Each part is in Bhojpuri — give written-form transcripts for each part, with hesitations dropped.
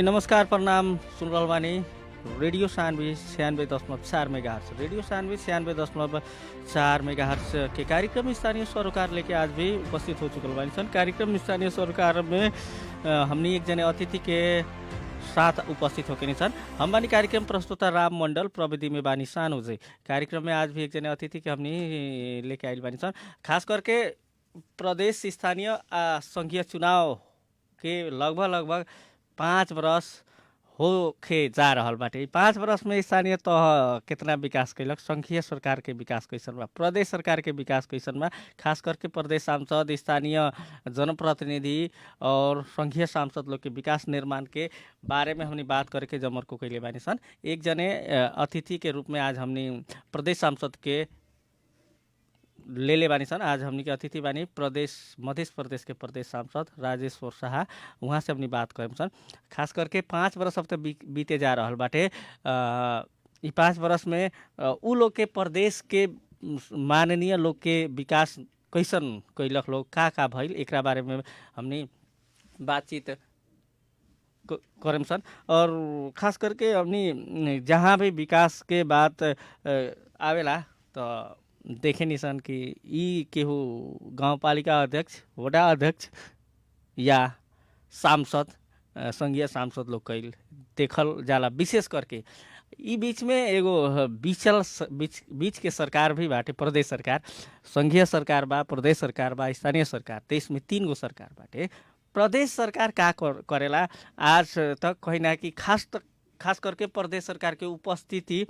नमस्कार प्रणाम सुन रहल बानी radio Sanvi 96.4 megahertz radio Sanvi 96.4 megahertz के कार्यक्रम स्थानीय सरोकार लेके आज भी उपस्थित हो चुकल बानी सन। कार्यक्रम स्थानीय सरोकार में हमनी एक जने अतिथि के साथ उपस्थित होके सन। हम बानी कार्यक्रम प्रस्तुता राम मंडल, प्रविधि में बानी सानो जे। कार्यक्रम में आज भी एक जने अतिथि के हमनी लेके आइल बानी सन। खास करके प्रदेश स्थानीय संघीय चुनाव के लगभग 5 बरस होके जा रहल बाटे। 5 बरस में स्थानीय तह कितना विकास कैलक, संघीय सरकार के विकास कैसन बा, प्रदेश सरकार के विकास कैसन बा, खास करके प्रदेश सांसद, स्थानीय जनप्रतिनिधि और संघीय सांसद लोग के विकास निर्माण के बारे में हमनी बात करके जमर को कैले बानी सन। एक जने अतिथि के रूप में आज हमनी प्रदेश सांसद के ले बानी सन। आज हमनी के अतिथि बानी मध्य प्रदेश के प्रदेश सांसद राजेश्वर शाह। वहाँ से अपनी बात करें सन। खास करके 5 बरस अब तक बीते जा रहल बाटे। ई 5 बरस में उ लोग के प्रदेश के माननीय लोग के विकास कैसन कैलक, लोग का भइल, एकरा बारे में हमनी बातचीत करें सन। और खास करके हमनी जहाँ भी विकास के बात आवेला तो देखे निसन कि ई केहू गाउँपालिका अध्यक्ष, वडा अध्यक्ष या सांसद, संघीय सांसद लोग कैल देखल जाला। विशेष करके ई बीच में एगो बीच के सरकार भी बाटे, प्रदेश सरकार, संघीय सरकार बा, प्रदेश सरकार बा, स्थानीय सरकार। देश में 3 गो सरकार बाटे। प्रदेश सरकार का करेला आज तक कहीं ना कि खास करके प्रदेश सरकार के उपस्थिति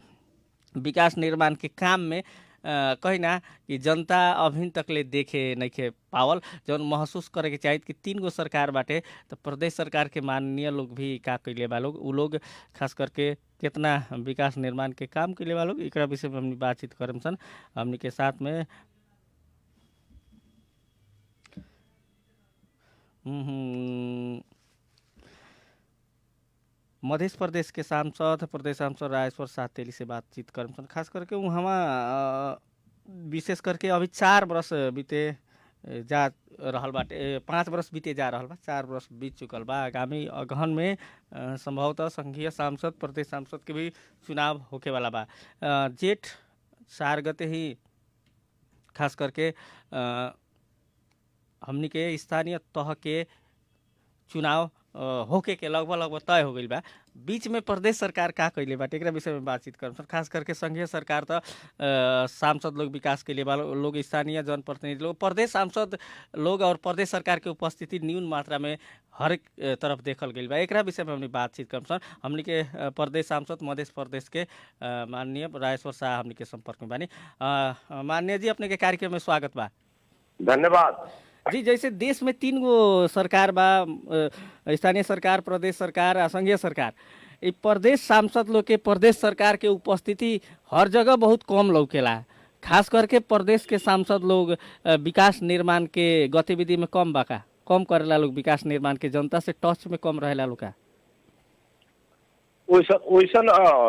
विकास निर्माण के काम में कहीं ना कि जनता अभी तक ले देखे नहीं के पावल। जौन महसूस करे के चाहिए कि 3 गो सरकार बाटे तो प्रदेश सरकार के माननीय लोग भी का कैले बा लोग, उ लोग खास करके कितना विकास निर्माण के काम कैले बा लोग, एकरा विषय में हमनी बातचीत करम सन। हमनी के साथ में मध्य प्रदेश के सांसद, प्रदेश सांसद राजेश्वर शाह तेली से बातचीत करम सन। खास करके वहाँ विशेष करके अभी 4 बरस बीते जा रहल बाटे। 5 बरस बीते जा रहल बा, 4 बरस बीत चुकल बा। आगामी अगहन में संभवतः संघीय सांसद, प्रदेश सांसद के भी चुनाव होके वाला बा। जेठ 4 गते ही खास करके हमनी के स्थानीय तह के चुनाव होके के लगभग तय हो गई बा। बीच में प्रदेश सरकार का कैले बाटे, एकरा विषय में बातचीत करम सन। खास करके संघीय सरकार तो सांसद लोग विकास के लिए बा लोग, स्थानीय जनप्रतिनिधि लोग, प्रदेश सांसद लोग और प्रदेश सरकार के उपस्थिति न्यून मात्रा में हर एक तरफ देखल गई बा। एकरा विषय में हमने बातचीत करम सन। हमनी के प्रदेश सांसद मध्य प्रदेश के माननीय राजेश्वर शाह हमनी के संपर्क में बानी। माननीय जी, अपने के कार्यक्रम में स्वागत बा। धन्यवाद जी। जैसे देश में 3 गो सरकार बा, स्थानीय सरकार, प्रदेश सरकार और संघीय सरकार। ये प्रदेश सांसद लोग के प्रदेश सरकार के उपस्थिति हर जगह बहुत कम लौकेला। खास करके प्रदेश के सांसद लोग विकास निर्माण के गतिविधि में कम बाका, कम करेला लोग, विकास निर्माण के जनता से टच में कम रहेला लोग का। वैसन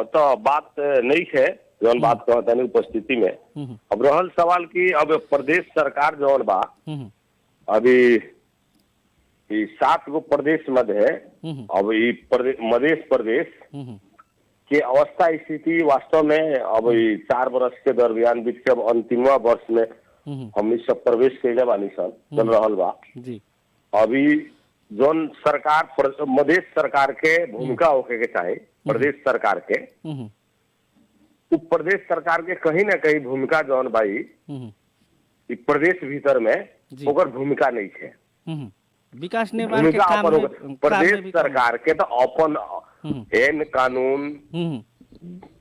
तो बात नहीं है जौन बात कहता नहीं उपस्थिति में। अब रहल सवाल की अब प्रदेश सरकार जौन बा अभी 7 गो प्रदेश मध्य है। अब मध्य प्रदेश के अवस्था स्थिति वास्तव में अब 4 बरस के दरमियान बीच के अब अंतिमवा वर्ष में हम सब प्रवेश कैले बानी सन चल रहल बा। अभी जौन सरकार मध्य सरकार के भूमिका होके के चाहे प्रदेश सरकार के, प्रदेश सरकार के कहीं ना कहीं भूमिका जौन भाई प्रदेश भीतर में ओकर भूमिका नहीं है। विकास निर्माण के काम में प्रदेश सरकार के तो अपन एन कानून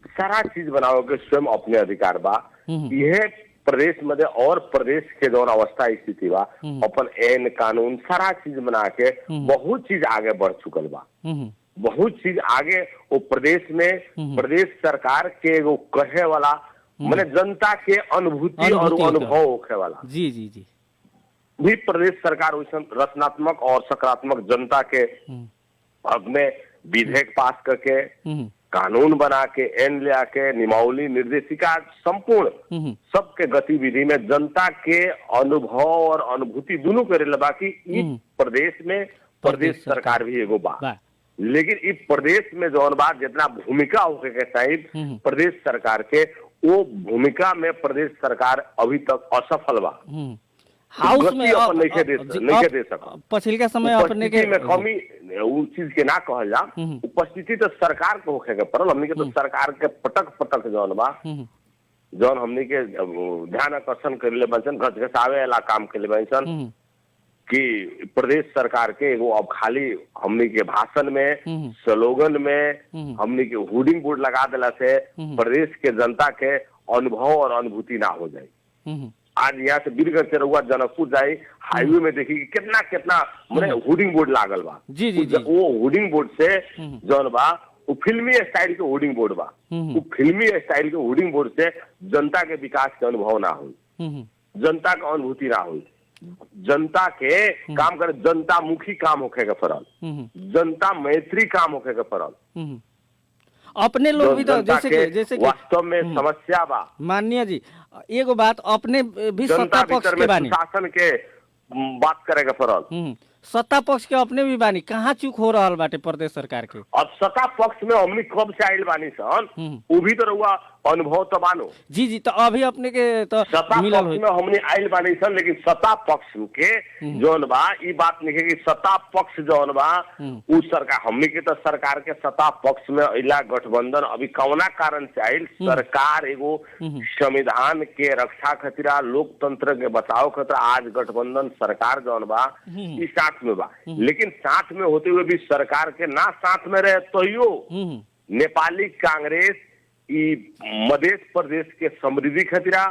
सारा चीज बनावे के स्वयं अपने अधिकार बा। यह प्रदेश में और प्रदेश के जौन अवस्था स्थिति बा अपन एन कानून सारा चीज बना के बहुत चीज आगे बढ़ चुकल बा। बहुत चीज आगे वो प्रदेश में प्रदेश सरकार के एगो कहे वाला मैंने जनता के अनुभूति और अनुभव होखे वाला जी भी प्रदेश सरकार वैसे रचनात्मक और सकारात्मक जनता के हक में विधेयक पास करके कानून बना के एन ले आके नियमावली निर्देशिका संपूर्ण सबके गतिविधि में जनता के अनुभव और अनुभूति दोनों करे बाकी प्रदेश में प्रदेश सरकार भी एगो बा। लेकिन इस प्रदेश में जौन बात जितना भूमिका होके के चाहिए प्रदेश सरकार के, वो भूमिका में प्रदेश सरकार अभी तक असफल बा। हाउस में नहीं दे सका पछिलका समय अपने के में कमी उ चीज के ना कहल जा, उपस्थिति तो सरकार को होके के पड़ल। हमनी के तो सरकार के पटक पटक जौन बा जौन हमनी के ध्यान आकर्षण कर ले बन घसघसावे वाला काम के लिए बन कि प्रदेश सरकार के एगो अब खाली हमनी के भाषण में स्लोगन में हमनी के होर्डिंग बोर्ड लगा दिला से प्रदेश के जनता के अनुभव और अनुभूति ना हो जाए। आज यहाँ से बीरगंज से रहुआ जनकपुर जाए हाईवे में देखी कितना कितना मैंने होर्डिंग बोर्ड लागल बा। जी जी जी। वो होर्डिंग बोर्ड से जौन बा वो फिल्मी स्टाइल के होर्डिंग बोर्ड बा। वो फिल्मी स्टाइल के होर्डिंग बोर्ड से जनता के विकास के अनुभव ना हो, जनता का अनुभूति ना हो, जनता के काम करे, जनता मुखी काम होके के पड़ल, जनता मैत्री काम होके के पड़ल। अपने लोग भी तो जैसे कि वास्तव में समस्या बा। माननीय जी एगो बात, अपने भी सत्ता पक्ष के बानी, शासन के बात करे के पड़ल, सत्ता पक्ष के अपने भी बानी, कहाँ चूक हो रहा बाटे प्रदेश सरकार के? अब सत्ता पक्ष में हमनी कब से आइल बानी सन, वो भी तो रहुआ अनुभव तो बानो। जी जी, तो अभी अपने के तो सत्ता पक्ष में हमने आइल बानी सन, लेकिन सत्ता पक्ष के जौन बा ई बात नहीं है कि सत्ता पक्ष जौन बा उ सरकार, हमनी के तो सरकार के सत्ता पक्ष में अइला गठबंधन अभी कौना कारण से आइल, सरकार एगो संविधान के रक्षा खतरा, लोकतंत्र के बचाव खतरा, आज गठबंधन सरकार जौन बा ई साथ में बा, लेकिन साथ में होते हुए भी सरकार के ना साथ में रहे तो नेपाली कांग्रेस मध्य प्रदेश के समृद्धि खतरा,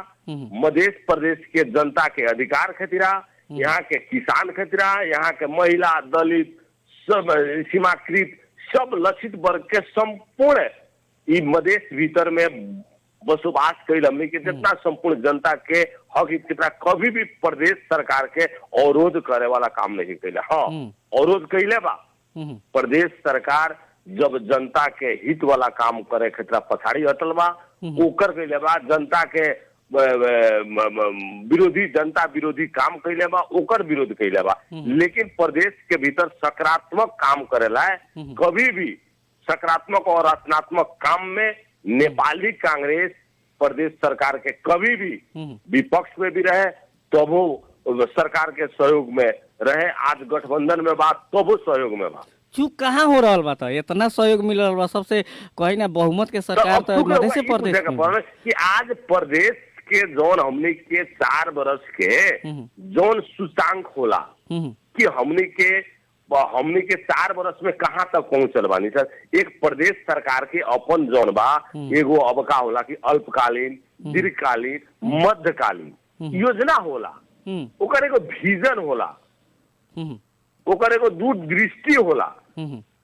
मध्य प्रदेश के जनता के अधिकार खतरा, यहाँ के किसान खतरा, यहाँ के महिला, दलित, सब सीमाकृत, सब लक्षित वर्ग के संपूर्ण मध्य भीतर में बसोबास कैल हमने के जितना संपूर्ण जनता के हक कितना कभी भी प्रदेश सरकार के अवरोध करे वाला काम नहीं कैले। हाँ अवरोध कैले बा, प्रदेश सरकार जब जनता के हित वाला काम करे खतरा पछाड़ी हटल बा, ओकर कैले बा, जनता के विरोधी, जनता विरोधी काम कैले बा, ओकर विरोध कैले बा। लेकिन प्रदेश के भीतर सकारात्मक काम करेला कभी भी सकारात्मक और रचनात्मक काम में नेपाली कांग्रेस प्रदेश सरकार के कभी भी विपक्ष में भी रहे तो वो सरकार के सहयोग में रहे, आज गठबंधन में बात तो वो सहयोग में बा। चूक कहाँ हो रहा बा? इतना सहयोग मिल रहा बा, सबसे कही ना बहुमत के सरकार तो मध्य प्रदेश कि आज प्रदेश के जोन हमने के 4 बरस के जोन सूचांक होला कि हमने के 4 बरस में कहाँ तक पहुंचल बानी सर। एक प्रदेश सरकार के अपन जोन बा एगो अब का होला कि अल्पकालीन, दीर्घकालीन, मध्यकालीन योजना होला, ओकर एगो विजन होला, ओकर एगो दूरदृष्टि होला।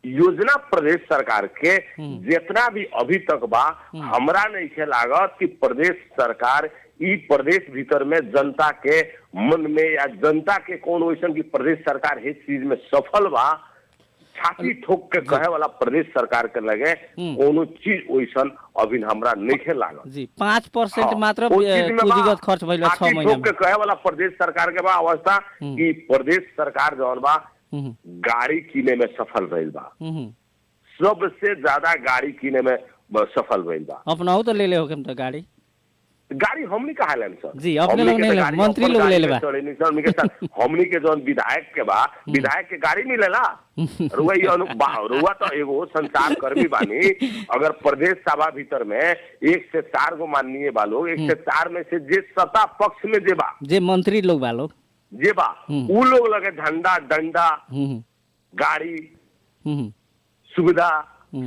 योजना प्रदेश सरकार के जितना भी अभी तक बा हमरा नहीं खे लागत कि प्रदेश सरकार ई प्रदेश भीतर में जनता के मन में या जनता के कौन वैसन की प्रदेश सरकार है चीज में सफल बा, छाती ठोक के कहे वाला प्रदेश सरकार के लगे कोनो चीज वैसन अभी हमरा नहीं खे लागत जी। 5% मात्र पूंजीगत खर्च भइल 6 महीना में कहे वाला प्रदेश सरकार के बा अवस्था कि प्रदेश सरकार जौन बा गाड़ी किने में सफल भइल बा, सबसे ज्यादा गाड़ी किने में सफल भइल बा। अपनाऊ तो ले ले हो तो गाड़ी हमनी कहा लेन सर जी, अपने लोग नहीं ले, मंत्री लोग ले ले बा। हमनी के जौन विधायक के बा, विधायक के गाड़ी मिलेला रुआ तो एगो संचार कर्मी बानी। अगर प्रदेश सभा भीतर में 1 से 4 गो माननीय बा लोग, 1 से 4 में से जे सत्ता पक्ष में जे मंत्री लोग बा लोग जे बा उ लोग लगे झंडा, डंडा, गाड़ी, सुविधा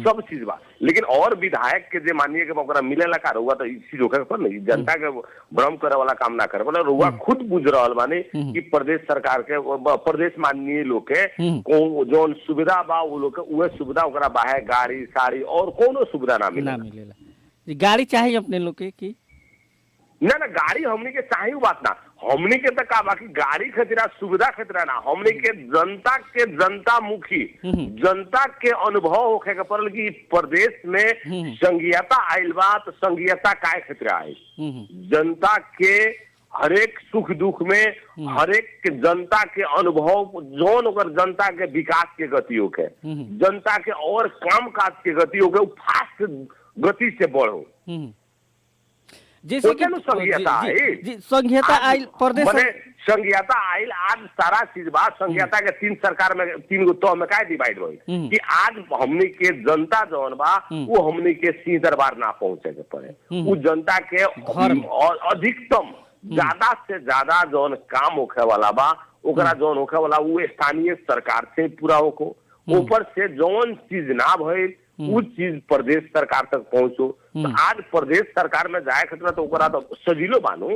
सब चीज बा। लेकिन और विधायक के जे मानिए के ओकरा मिलेला का रुआ तो इसी रोके पर नहीं, जनता के भ्रम करे वाला काम ना करे, बोले रुआ खुद बुझ रहल बानी कि प्रदेश सरकार के प्रदेश माननीय लोग के जोन सुविधा बा उ लोग के उहे सुविधा ओकरा बाहे गाड़ी, साड़ी और कोनो सुविधा ना मिलेला। गाड़ी चाहिए अपने लोग के की ना गाड़ी हमनी के चाहिए बात ना, हमनी के तक का बाकी गाड़ी खतरा, सुविधा खतरा ना, हमनी के जनता मुखी जनता के अनुभव होखे के पड़ल कि प्रदेश में संघीयता आइल बा तो संघीयता काय खतरा है, जनता के हर एक सुख दुख में हर एक के जनता के अनुभव जौन ओकर जनता के विकास के गतियों के जनता के और काम काज के गतियों के फास्ट गति से बढ़ो। जैसे कि संघीयता आइल प्रदेश माने संघीयता आइल आज सारा चीज बात संघीयता के तीन सरकार में 3 गो तह में काय डिवाइड हुई कि आज हमनी के जनता जौन बा वो हमनी के सिंह दरबार ना पहुंचे के पड़े, वो जनता के अधिकतम ज्यादा से ज्यादा जौन काम होखे वाला बा ओकरा जौन होखे वाला वो स्थानीय सरकार से पूरा होको, ऊपर से जौन चीज ना भइल वो चीज प्रदेश सरकार तक पहुंचो। तो आज प्रदेश सरकार में जाए खतरा तो ओकरा तो सजीलो बानू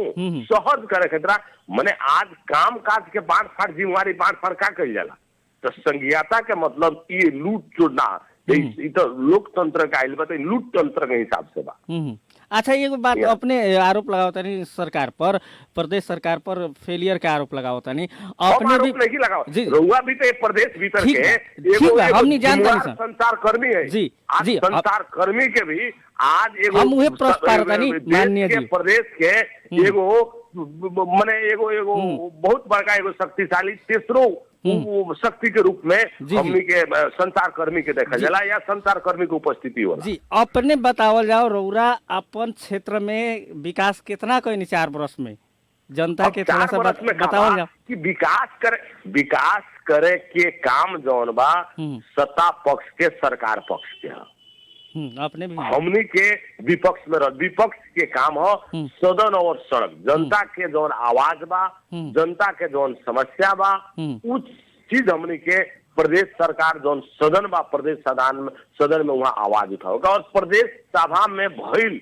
सहज करे खतरा माने आज काम काज के बांट फाट जिम्मेवारी बांट फाट का कइल जाला। तो संघीयता के मतलब ये लूट चोरना तो लोकतंत्र का आइल बा तो लूट तंत्र के हिसाब से बा। अच्छा एगो बात अपने आरोप लगावता नहीं सरकार पर, प्रदेश सरकार पर फेलियर का आरोप लगावता नहीं अपने भी नहीं लगाओ रउआ भी तो एक प्रदेश भीतर के एगो हम नहीं जानता नहीं संचार कर्मी है जी जी संचार कर्मी के भी आज एगो हम उहे प्रश्न करता नहीं माननीय जी प्रदेश के एगो माने एगो बहुत बड़का एगो शक्तिशाली तीसरो शक्ति के रूप में हमनी के संचार कर्मी के देखा जाला या संचार कर्मी की उपस्थिति होला। जी अपने बतावल जाओ रउरा अपन क्षेत्र में विकास कितना कहीं 4 वर्ष में जनता के थोड़ा सा बतावल जाओ कि विकास करे के काम जौन बा सत्ता पक्ष के सरकार पक्ष के अपने भी हमनी के विपक्ष में विपक्ष के काम हो सदन और सड़क जनता के जौन आवाज बा जनता के जौन समस्या बा उस चीज हमनी के प्रदेश सरकार जौन सदन बा प्रदेश सदन में वहाँ आवाज उठाओगा और प्रदेश सभा में भइल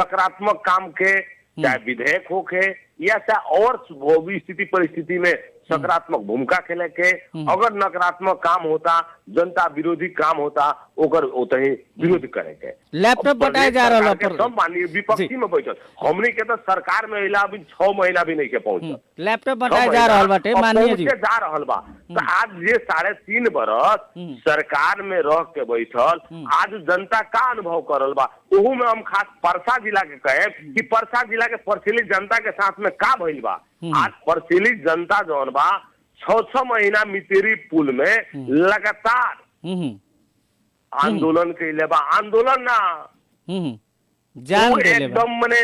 सकारात्मक काम के चाहे विधेयक होके या चाहे और स्थिति परिस्थिति में सकारात्मक भूमिका खेले के अगर नकारात्मक काम होता जनता विरोधी काम होता ओकर ओतही विरोध करे के लैपटॉप बटाए जा रहा है सब मानिए विपक्षी में बैठल हमनी के तो सरकार में इला भी 6 महीना भी नहीं के पहुंचल लैपटॉप बटाए जा रहा बाटे माननीय जी जा रहल बा तो आज ये 3.5 बरस सरकार में रह के बैठल आज जनता का अनुभव करल बा ओहू में हम खास परसा जिला के कहे कि परसा जिला के परसिली जनता के साथ में का भइल बा। आज परसिली जनता जौन बा 6 महीना मितेरी पुल में लगातार आंदोलन कैले बा आंदोलन ना जान देले बा एकदम मने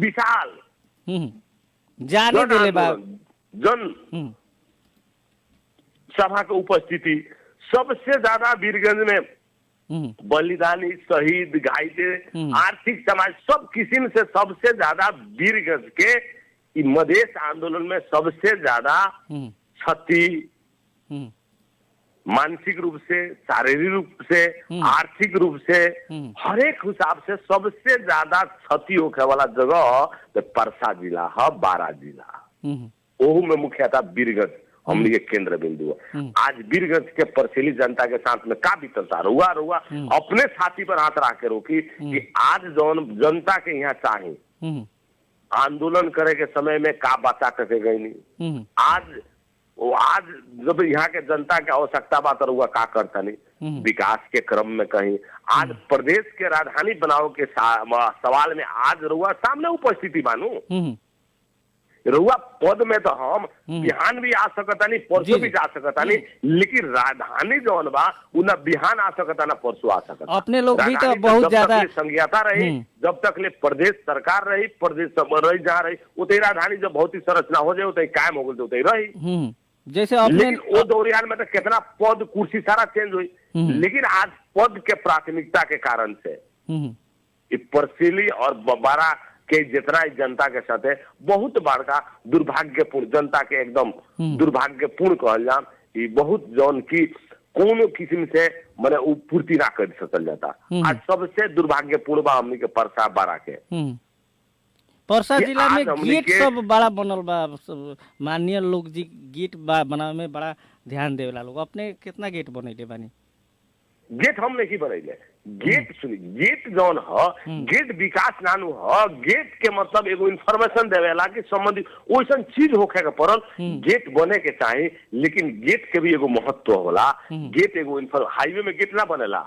विशाल जाने देले बा जन सभा के उपस्थिति सबसे ज्यादा वीरगंज में बलिदानी शहीद घायल आर्थिक समाज सब किस्म से सबसे ज्यादा वीरगंज के मधेश आंदोलन में सबसे ज्यादा क्षति मानसिक रूप से शारीरिक रूप से आर्थिक रूप से हर एक हिसाब से सबसे ज्यादा क्षति होने वाला जगह परसा जिला है 12 जिला ओहू में मुख्यतः वीरगंज हमने के केंद्र बिंदु है। आज वीरगंज के परसेली जनता के साथ में का बीतलता रुआ अपने छाती पर हाथ रख के रोकी कि आज जौन जनता के यहाँ चाहे आंदोलन करे के समय में का बचा सके गई नहीं आज जब यहाँ के जनता के आवश्यकता बात रुआ का करता नहीं विकास के क्रम में कहीं आज प्रदेश के राजधानी बनाओ के सवाल में आज रुआ सामने उपस्थिति मानू रुआ पद में तो हम बिहान भी आ सकता नहीं परसों भी जा सकता नहीं लेकिन राजधानी जौन बा न बिहान आ सकता ना परसों आ सकता अपने लोग भी तो बहुत ज्यादा संज्ञाता रही जब तक ले प्रदेश सरकार रही प्रदेश रही जहाँ रही उतनी राजधानी जब भौतिक संरचना हो जाए उतनी कायम हो गई उतनी रही जैसे लेकिन वो दौरियान में तो कितना पद कुर्सी सारा चेंज हुई लेकिन आज पद के प्राथमिकता के कारण से परसीली और बबारा के जितना जनता के साथ है बहुत बड़का दुर्भाग्यपूर्ण जनता के एकदम दुर्भाग्यपूर्ण कहल जाम ये बहुत जौन की कोनो किस्म से माने पूर्ति ना कर सकल जाता आज सबसे दुर्भाग्यपूर्ण बा हमनी के परसा 12 के परसा जिला में गेट सब बड़ा बनल बा माननीय लोग जी गेट बनावे में बड़ा ध्यान देवेला लोग अपने कितना गेट बनैले बानी गेट हम नहीं बनैले गेट सुनी गेट जौन ह गेट विकास नानू ह गेट के मतलब एगो इन्फॉर्मेशन देवेला कि संबंधित वैसन चीज होखे के पड़ल गेट बने के चाही लेकिन गेट के भी एगो महत्व होला गेट एगो हाईवे में गेट ना बनेला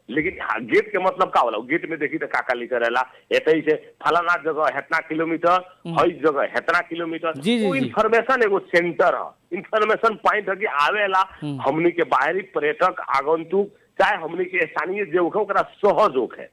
लेकिन गेट के मतलब का होला? गेट में देखी तो काका लिखा रहेला ऐसे ही से फलाना जगह हेतना किलोमीटर, हई जगह हेतना किलोमीटर। वो इन्फॉर्मेशन एगो सेंटर है, इन्फॉर्मेशन पॉइंट है कि आवेला हमनी के बाहरी पर्यटक आगंतुक चाहे हमनी के स्थानीय जो ओकरा सहज होखे।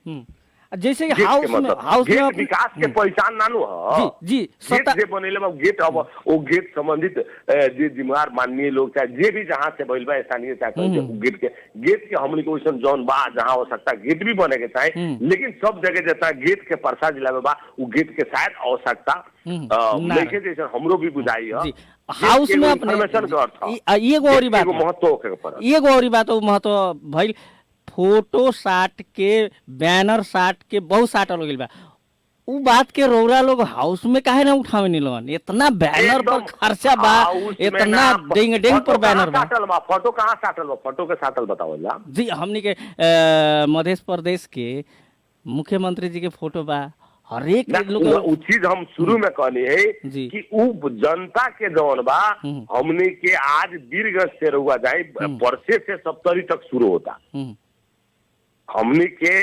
जैसे हाउस में विकास के पहचान नानू है जी गेट जे बनेले बा गेट अब वो गेट संबंधित जे जिम्मेदार माननीय लोग चाहे जे भी जहाँ से बैल बा स्थानीय चाहे गेट के हमनी के वैसन जौन बा जहाँ हो सकता गेट भी बने के चाहे, लेकिन सब जगह जितना गेट के परसा जिला में बा वो गेट के शायद आवश्यकता लेके जैसे हमरो भी बुझाई है। हाउस में अपने एगो और बात महत्व भइल फोटो साट के बैनर साट के बहुत साटल हो गइल बा। उ बात के रौरा लोग हाउस में काहे ना उठावे नी लोन? इतना बैनर पर खर्चा बा, इतना डेंग पर बैनर बा। फोटो कहाँ साटल बा? फोटो के साटल बताओ जी। हमनी के मध्य प्रदेश के मुख्यमंत्री जी के फोटो बा, हर एक लोग चीज हम शुरू में कहनी है कि उ जनता के जौन बा हमनी के आज वीरगंज से रहुआ जाए परसे से सप्तरी तक शुरू होता। हमनी के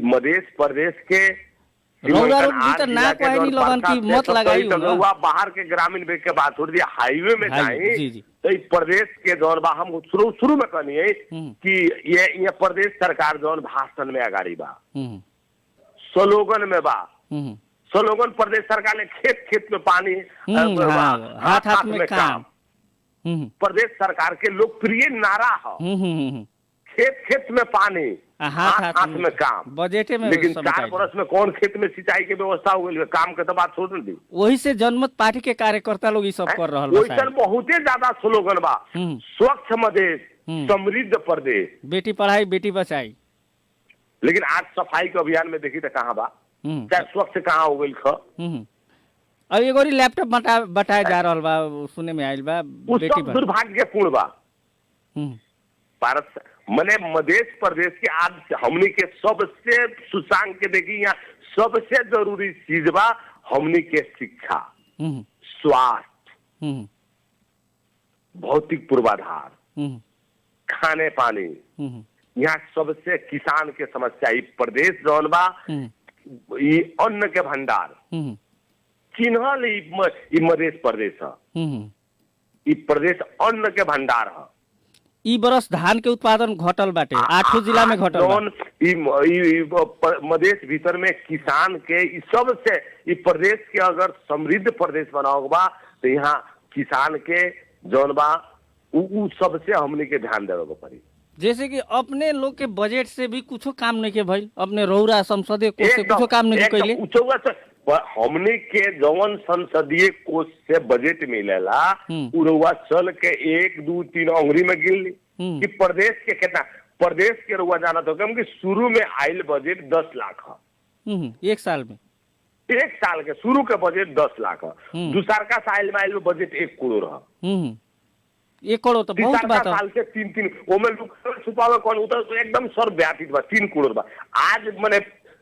मध्य प्रदेश के बाहर के ग्रामीण बैंक के बात हो रही है, हाईवे में जाए तो प्रदेश के जौन बा हम शुरू में कहनी है कि ये प्रदेश सरकार जौन भाषण में अगाड़ी बा, स्लोगन में बा। स्लोगन प्रदेश सरकार ने खेत खेत में पानी, हाथ हाथ में काम। प्रदेश सरकार के लोकप्रिय नारा है खेत खेत में पानी, हाथ हाथ में काम। बजट में लेकिन 4 बरस में कौन खेत में सिंचाई के व्यवस्था हो गई? काम के तो बात छोड़ दी। वही से जनमत पार्टी के कार्यकर्ता लोग ये सब कर रहा है। बहुत ज्यादा स्लोगन बा, स्वच्छ मधेश, समृद्ध प्रदेश, बेटी पढ़ाई बेटी बचाई। लेकिन आज सफाई के अभियान में देखी तो कहाँ बा, चाहे स्वच्छ कहाँ हो गई। अब एगो लैपटॉप बटाया जा रहा बा, सुने में आयल बा, बेटी दुर्भाग्यपूर्ण बा। भारत मने मध्य प्रदेश के आज हमनी के सबसे सुशांग के देखी यहाँ सबसे जरूरी चीज बा हमनी के शिक्षा, स्वास्थ्य, भौतिक पूर्वाधार, खाने पानी। यहाँ सबसे किसान के समस्या प्रदेश जौन बा ये अन्न के भंडार चिन्हल मध्य प्रदेश है। प्रदेश अन्न के भंडार है। ई बरस धान के उत्पादन घटल बाटे, 8 जिला में घटल बा। मध्य भीतर में किसान के सबसे प्रदेश के अगर समृद्ध प्रदेश बनाओ बा तो यहाँ किसान के जौन बा उ सबसे हमने के ध्यान देवे को पड़ी। जैसे कि अपने लोग के बजट से भी कुछ काम नहीं के भाई, अपने रौरा संसदीय कोष से कुछ काम नहीं कैले। हमने के जवन संसदीय कोष से बजट मिलेला उरुआ चल के 1 2 3 अंगुरी में गिन ली कि प्रदेश के कितना प्रदेश के रुआ जाना तो कि शुरू में आयल बजट 10 लाख है। एक साल में 1 साल के शुरू के बजट 10 लाख है। दूसर का साल में आयल बजट 1 करोड़ है। 1 करोड़ तो बहुत बात है। साल से 3 ओमे छुपावे कौन उतर एकदम सर्वव्यापी बा 3 करोड़ बा। आज मने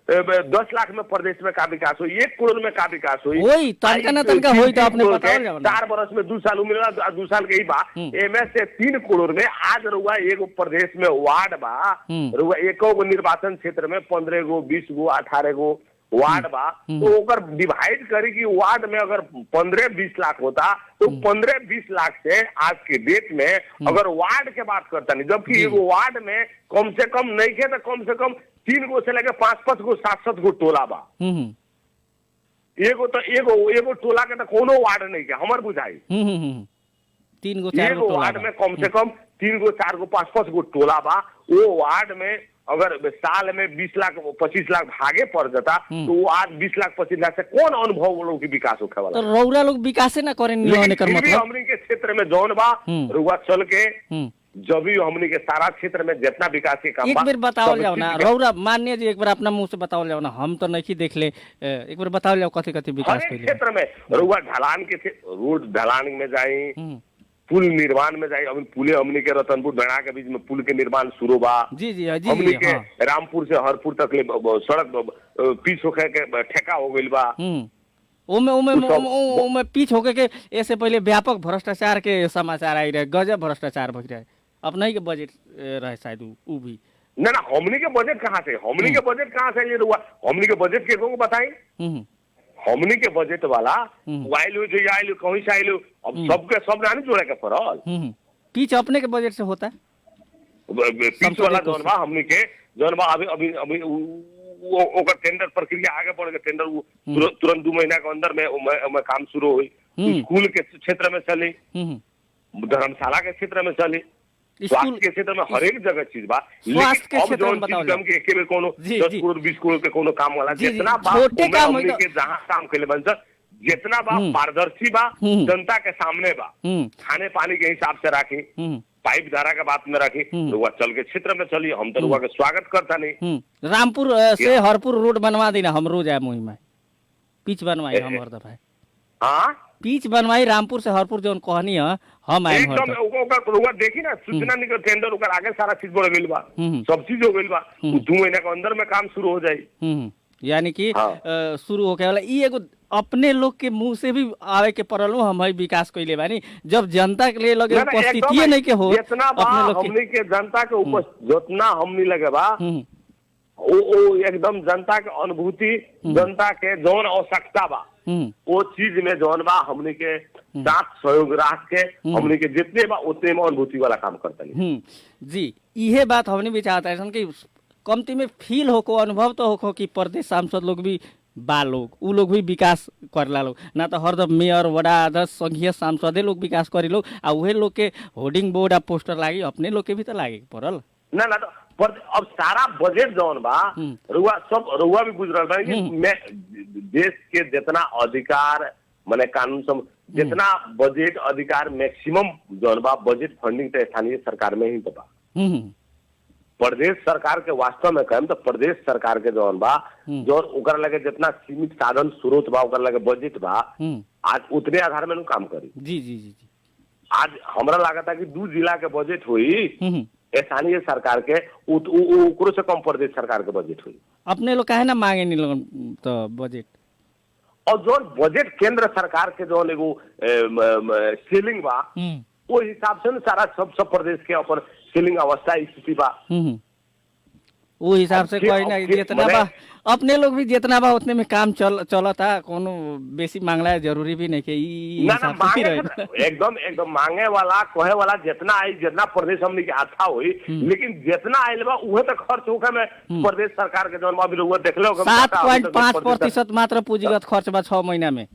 10 लाख में प्रदेश में का विकास हुई, 1 करोड़ में का विकास हुई। वही तनका ना तनका होई तो आपने बताओ जाओ ना। 4 बरस में 2 साल मिला, 2 साल के ही बा। एमए से 3 करोड़ में आज रुआ एगो प्रदेश में वार्ड बा, रुआ एको गो निर्वाचन क्षेत्र में 15 गो 20 गो 18 गो वार्ड बा। तो ओकर डिवाइड करी कि वार्ड में अगर 15-20 लाख होता तो 15-20 लाख से आज के डेट में अगर वार्ड के बात करता नहीं, जबकि एगो वार्ड में कम से कम नहीं के तो कम से कम 3 गो से लेके 5-5 गो 7-7 गो टोला बा। एगो टोला के तो कोनो वार्ड नहीं के हमर बुझाई। 3 गो 4 गो वार्ड में कम से कम 3 गो 4 गो 5-5 गो टोला बा। वो वार्ड में अगर साल में 20 लाख 25 लाख भागे पड़ जाता तो वो आज 20 लाख 25 लाख से कौन अनुभव लोग की विकास होखे वाला? तो रौरा लोग विकास ना करें मतलब हमनी के क्षेत्र में जौन बा रुआ चल के जब भी हमनी के सारा क्षेत्र में जितना विकास के काम एक बार बताओ जाओ ना रौरा मान्य जी, एक बार अपना मुंह से बताओ जाओ ना, हम तो नहीं देख ले, एक बार बताओ जाओ कथी विकास क्षेत्र में रुआ ढलान के रोड ढलान में जाए, पुल निर्माण में जाए। अभी पुले हमनी के रतनपुर बेड़ा के बीच में पुल के निर्माण शुरू बा। जी हमनी के रामपुर से हरपुर तक सड़क पीच होके के ठेका हो गइल बा। ओमे पीछ होके के ऐसे पहले व्यापक भ्रष्टाचार के समाचार आई रहे, गजब भ्रष्टाचार भई रहे। अब नहीं के बजट रहे शायद उ भी ना ना हमनी के बजट कहाँ से, हमनी के बजट कहाँ से ये हुआ, हमनी के बजट के को बताई, हमनी के बजट वाला आइलू जो आइलू कहीं से आइलू, अब सबके सब ना जोड़े के पड़ल। पीछ अपने के बजट से होता है, पीछ वाला जौन बा हमनी के जौन बा अभी अभी अभी ओकर टेंडर प्रक्रिया आगे बढ़ के टेंडर तुरंत 2 महीना के अंदर में काम शुरू हुई। स्कूल के क्षेत्र में चली, धर्मशाला के क्षेत्र में चली, स्वास्थ्य के क्षेत्र में हर एक जगह चीज बा। स्वास्थ्य के क्षेत्र में बताओ के एक में कोनो 10 करोड़ 20 करोड़ के कोनो काम वाला जितना बा हमनी के जहाँ काम के बन सक, जितना बा पारदर्शी बा, जनता के सामने बा, खाने पानी के हिसाब से राखी, पाइप धारा के बात में रखी, रुआ चल के क्षेत्र में चलिए, हम तो रुआ के स्वागत करता नहीं। रामपुर से हरपुर रोड बनवा देना, हम रोज आए मुहिम में पिच बनवाई, हम हर दफा हाँ पिच बनवाई रामपुर से हरपुर जो कहनी है, हम आए एकदम देखी ना सूचना निकल टेंडर ओकर आगे सारा चीज बढ़ गइल बा, सब चीज हो गइल बा, 2 महीना के अंदर में काम शुरू हो जाई। यानी कि शुरू होके वाला ई एगो अपने लोग के मुंह से भी आवे के पड़ल, हम विकास कइले बानी, जब जनता के लिए लगे उपस्थिति नहीं के हो, जितना बा हमनी के जनता के जितना हमनी लगे बा वो एकदम जनता के अनुभूति, जनता के जौन आवश्यकता बा वो चीज में जौन बा हमनी के साथ सहयोग रख के हमनी के जितने बा उतने में अनुभूति वाला काम करता जी। इहे बात हमने भी चाहता है कि कमती में फील होको, अनुभव तो होको कि प्रदेश सांसद लोग भी बा, लोग उ लोग भी विकास करला लोग, ना तो हरदम मेयर वडा अध्यक्ष संघीय सांसदे लोग विकास करी लोग, आ उहे लोग के होर्डिंग बोर्ड आ पोस्टर लागी, अपने लोग के भी तो लागे पड़ल ना ना। तो अब सारा बजट जौन बा रुआ भी गुजरल बा कि देश के जितना अधिकार माने कानून जितना बजट अधिकार मैक्सिमम जौन बा बजट फंडिंग तो स्थानीय सरकार में ही तो बा। प्रदेश सरकार के वास्तव में कहें तो प्रदेश सरकार के जौन बा जौन ओकर लगे जितना सीमित साधन स्रोत बा, ओकर लगे बजट बा, आज उतने आधार में काम करी। जी जी जी जी। आज हमरा लागता कि 2 जिला के बजट हुई स्थानीय सरकार के, उकरो से कम प्रदेश सरकार के बजट हुई। अपने लोग काहे ना मांगे नहीं लोग तो बजट, और जो बजट केंद्र सरकार के जो एगो सीलिंग बा वो हिसाब से सारा सब प्रदेश के अपन सीलिंग अवस्था स्थिति बा, वो हिसाब से कोई ना जितना बा अपने लोग भी जितना बा उतने में काम चलता, कोनो बेसी मांगला जरूरी भी नहीं के एकदम मांगे वाला कहे वाला जितना आई, जितना प्रदेश हमने के अच्छा हुई, लेकिन जितना आयल बा उहे तो खर्च होके में प्रदेश सरकार के जौन अभी लोग देख लो 7.5% मात्र पूंजीगत खर्च बा 6 महीना में,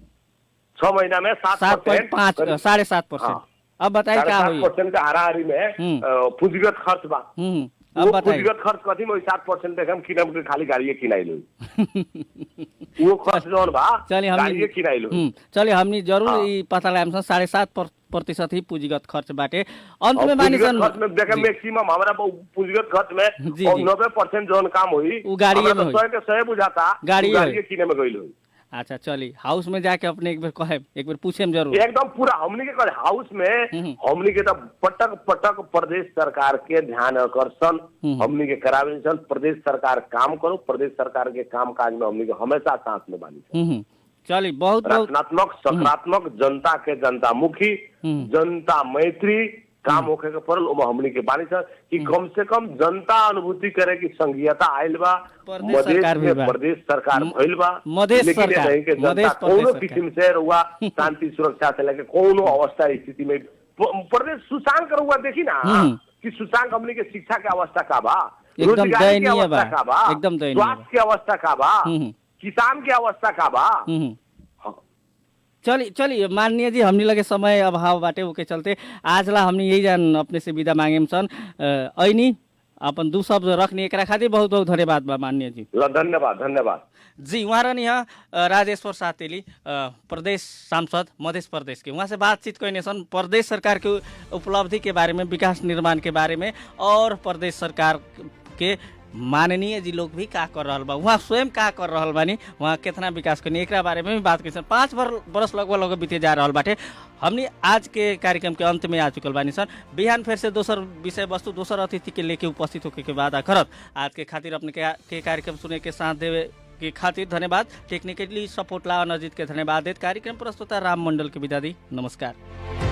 6 महीना में 7.5 7.5%। अब बताइए क्या हुई 7% का हाराहारी में पूंजीगत खर्च बा। अब बताइए पूंजीगत खर्च कथी में 7% हम किनम के खाली गाड़िए किनाई लो वो खर्च जौन बा चलिए गाड़िए किनाई लो। चलिए हमनी जरूर ई पता लगाम 7.5% ही पूंजीगत खर्च बाटे। अंत में मानी सन खर्च में देखे मैक्सिमम हमरा पूंजीगत खर्च में 90% जौन काम हुई वो गाड़िए में होई, 100 के 100 बुझाता गाड़िए किने में गइल होई। अच्छा चलिए हाउस में जाके अपने एक बार पूछेम जरूर, एकदम पूरा हमनी के कहे हाउस में हमनी के तो पटक पटक प्रदेश सरकार के ध्यान आकर्षण हमनी के करावे, प्रदेश सरकार काम करो, प्रदेश सरकार के काम काज में हमनी के हमेशा साथ में बानी। चलिए बहुत रचनात्मक सकारात्मक जनता के जनता मुखी जनता मैत्री काम होके के पड़ल, हमनी के बानी सर कि कम से कम जनता अनुभूति करे कि संघीयता आयल बा, प्रदेश सरकार भइल बा, लेकिन नहीं के जनता कोनो किस्म से रुआ शांति सुरक्षा से लेके कोनो अवस्था स्थिति में प्रदेश सुशांत रुआ देखी ना कि सुशांत हमनी के शिक्षा के अवस्था का बा, रोजगार की अवस्था का बा, स्वास्थ्य की अवस्था का बा, किसान की अवस्था का बा। चलिए माननीय जी हमनी लगे समय अभाव बाटे ओके चलते आज ला हमनी यही जान अपने से विदा मांगे सन, ऐनी अपन 2 शब्द रखनी एकरा खातिर बहुत बहुत धन्यवाद बा माननीय जी। धन्यवाद जी। वहाँ रहनी है राजेश्वर सातेली प्रदेश सांसद मध्य प्रदेश के, वहाँ से बातचीत करने सन प्रदेश सरकार के उपलब्धि के बारे में, विकास निर्माण के बारे में, और प्रदेश सरकार के माननीय जी लोग भी का कर रहा बा, वहाँ स्वयं का कर रहा बानी, वहाँ कितना विकास करनी एक बारे में भी बात कर। 5 बरस लगभग बीते जा रहा बाटे। हमने आज के कार्यक्रम के अंत में आ चुकल बानी सन। बिहान फिर से दोसर विषय वस्तु दोसर अतिथि के लेके उपस्थित होके के बाद करत आज के खातिर अपने के कार्यक्रम सुने के साथ देवे के खातिर धन्यवाद। टेक्निकली सपोर्ट ला अनजित के धन्यवाद देत कार्यक्रम प्रस्तुता राम मंडल के विदा दी। नमस्कार।